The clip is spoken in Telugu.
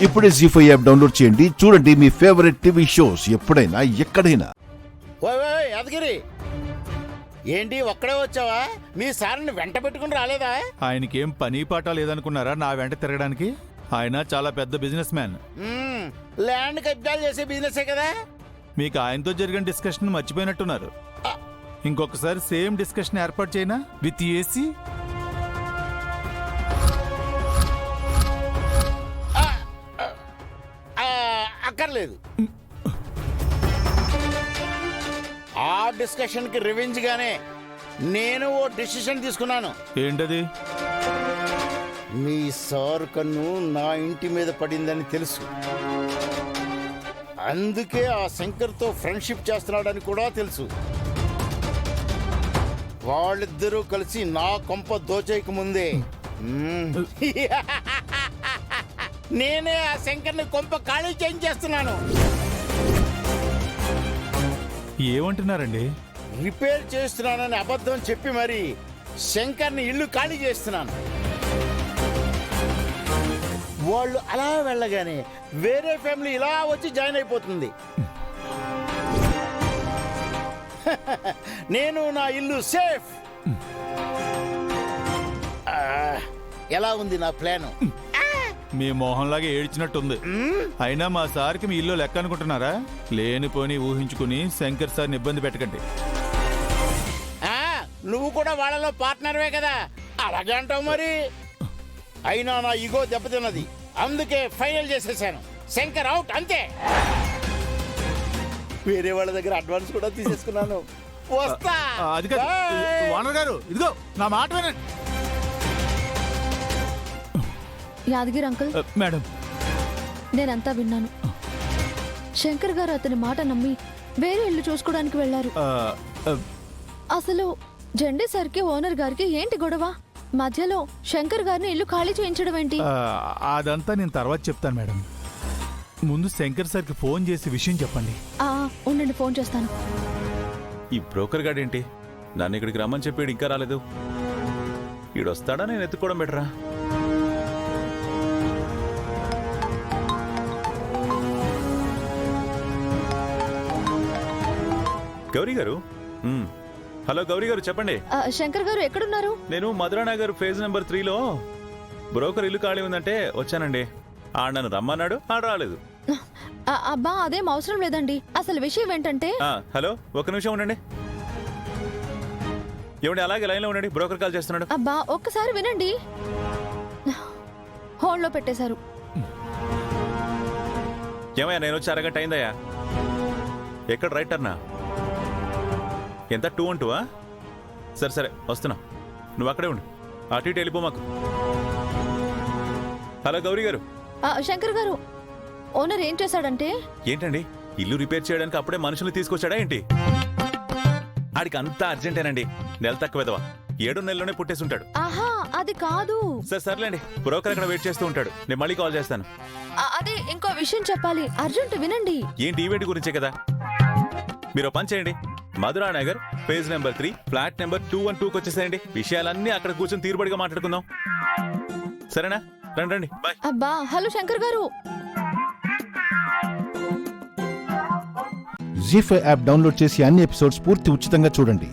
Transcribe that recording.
ఇప్పుడే జీ5 యాప్ డౌన్లోడ్ చేయండి. చూడండి మీ ఫేవరెట్ టీవీ షోస్ ఎప్పుడైనా ఎక్కడైనా. ఓయ్ యాదగిరి, ఏంటి ఒక్కడే వచ్చావా? మీ సార్ని వెంట పెట్టుకుని రాలేదా? ఆయనకేం పని పాట లేదనుకున్నారా నా వెంట తిరగడానికి? ఆయన చాలా పెద్ద బిజినెస్ మ్యాన్. ల్యాండ్ కబ్జాలు చేసే బిజినెసే కదా. మీకు ఆయనతో జరిగిన డిస్కషన్ మర్చిపోయినట్టున్నారు. ఇంకొకసారి సేమ్ డిస్కషన్ ఏర్పాటు చేయనా విత్ ఏసీ? అక్కర్లేదు. ఆ డిస్కషన్ కి రివెంజ్ గానే నేను ఓ డిసిషన్ తీసుకున్నాను. ఏంటది? మీ సార్ కన్ను నా ఇంటి మీద పడిందని తెలుసు. అందుకే ఆ శంకర్తో ఫ్రెండ్షిప్ చేస్తున్నాడని కూడా తెలుసు. వాళ్ళిద్దరూ కలిసి నా కొంప దోచేయక ముందే నేనే ఆ శంకర్ని కొంప ఖాళీ చేయించేస్తున్నాను. ఏమంటున్నారండి? రిపేర్ చేస్తున్నానని అబద్ధం చెప్పి మరి శంకర్ని ఇల్లు ఖాళీ చేస్తున్నాను. వాళ్ళు అలా వెళ్ళగానే వేరే ఫ్యామిలీ ఇలా వచ్చి జాయిన్ అయిపోతుంది. నేను నా ఇల్లు సేఫ్. ఎలా ఉంది నా ప్లాను? మీ మోహన్లాగా ఏడ్చినట్టుంది. అయినా మా సార్కి మీ ఇల్లు లెక్క అనుకుంటున్నారా? లేనిపోని ఊహించుకుని శంకర్ సార్ని ఇబ్బంది పెట్టకండి. నువ్వు కూడా వాళ్ళలో పార్ట్నర్వే కదా, అలాగే అంటావు మరి. అయినా నా ఇగో దెబ్బతిన్నది, అందుకే ఫైనల్ చేసేసాను. శంకర్ అవుట్, అంతే. వేరే వాళ్ళ దగ్గర అడ్వాన్స్ కూడా తీసేసుకున్నాను. వస్తా. అది కాదు ఓనర్ గారు, ఇదిగో నా మాట వినండి. యాదగిరి అంకుల్, మేడం, నేనంతా విన్నాను. శంకర్ గారు అతని మాట నమ్మి వేరే ఇల్లు చూసుకోవడానికి వెళ్లారు. అసలు జెండే సార్కి ఓనర్ గారికి ఏంటి గొడవ? మధ్యలో శంకర్ గారిని ఇల్లు ఖాళీ చేయించడం ఏంటి? అదంతా నేను తర్వాత చెప్తాను మేడం. ముందు శంకర్ సార్కి ఫోన్ చేసి విషయం చెప్పండి. ఉండండి, ఫోన్ చేస్తాను. ఈ బ్రోకర్ గాడేంటి నన్ను ఇక్కడికి రమ్మని చెప్పాడు, ఇంకా రాలేదు. ఈడొస్తాడా నేను ఎత్తుకోవడం బెటరా? గౌరీ గారు, హలో గౌరీ గారు, చెప్పండి. శంకర్ గారు ఎక్కడున్నారు? నేను మధురానగర్ ఫేజ్ నెంబర్ 3లో బ్రోకర్ ఇల్లు ఖాళీ ఉందంటే వచ్చానండి. ఆడ నన్ను రమ్మన్నాడు, ఆడ రాలేదు. అబ్బా, అదేం అవసరం లేదండి. అసలు విషయం ఏంటంటే... హలో, ఒక్క నిమిషం ఉండండి. ఏమండి, అలాగే లైన్లో ఉండండి, బ్రోకర్ కాల్ చేస్తున్నాడు. అబ్బా, ఒక్కసారి వినండి. హోల్డ్లో పెట్టేశారు. ఏమయ్యా, నేను వచ్చి అరగంట అయిందయ్యా. ఎక్కడ రైట్ టర్నా? ఎంత 212? సరే సరే, వస్తున్నా, నువ్వు అక్కడే ఉండు, అటు ఇటు వెళ్ళిపో మాకు. హలో గౌరీ గారు. శంకర్ గారు, ఓనర్ ఏం చేశాడంటే... ఏంటండి, ఇల్లు రిపేర్ చేయడానికి అప్పుడే మనుషులు తీసుకొచ్చాడా ఏంటి? ఆడికి అంతా అర్జెంటేనండి, నెల తక్కువ విధవా, 7 నెలల్లోనే పుట్టేస్తుంటాడు. ఆహా, అది కాదు. సర్లేండి, బ్రోకర్ అక్కడ వెయిట్ చేస్తూ ఉంటాడు, నేను మళ్ళీ కాల్ చేస్తాను. అదే, ఇంకో విషయం చెప్పాలి, అర్జెంట్, వినండి. ఏంటి, ఈవెంట్ గురించే కదా. మీరు పని చేయండి, Madhuranagar page number 3 flat number 212కి వచ్చేసేయండి. విషయాలన్నీ అక్కడ కూర్చొని తీరుబడిగా మాట్లాడుకుందాం, సరేనా? రండి రండి, బాయ్. అబ్బా, హలో శంకర్ గారు. జీ5 యాప్ డౌన్లోడ్ చేసి అన్ని ఎపిసోడ్స్ పూర్తి ఉచితంగా చూడండి.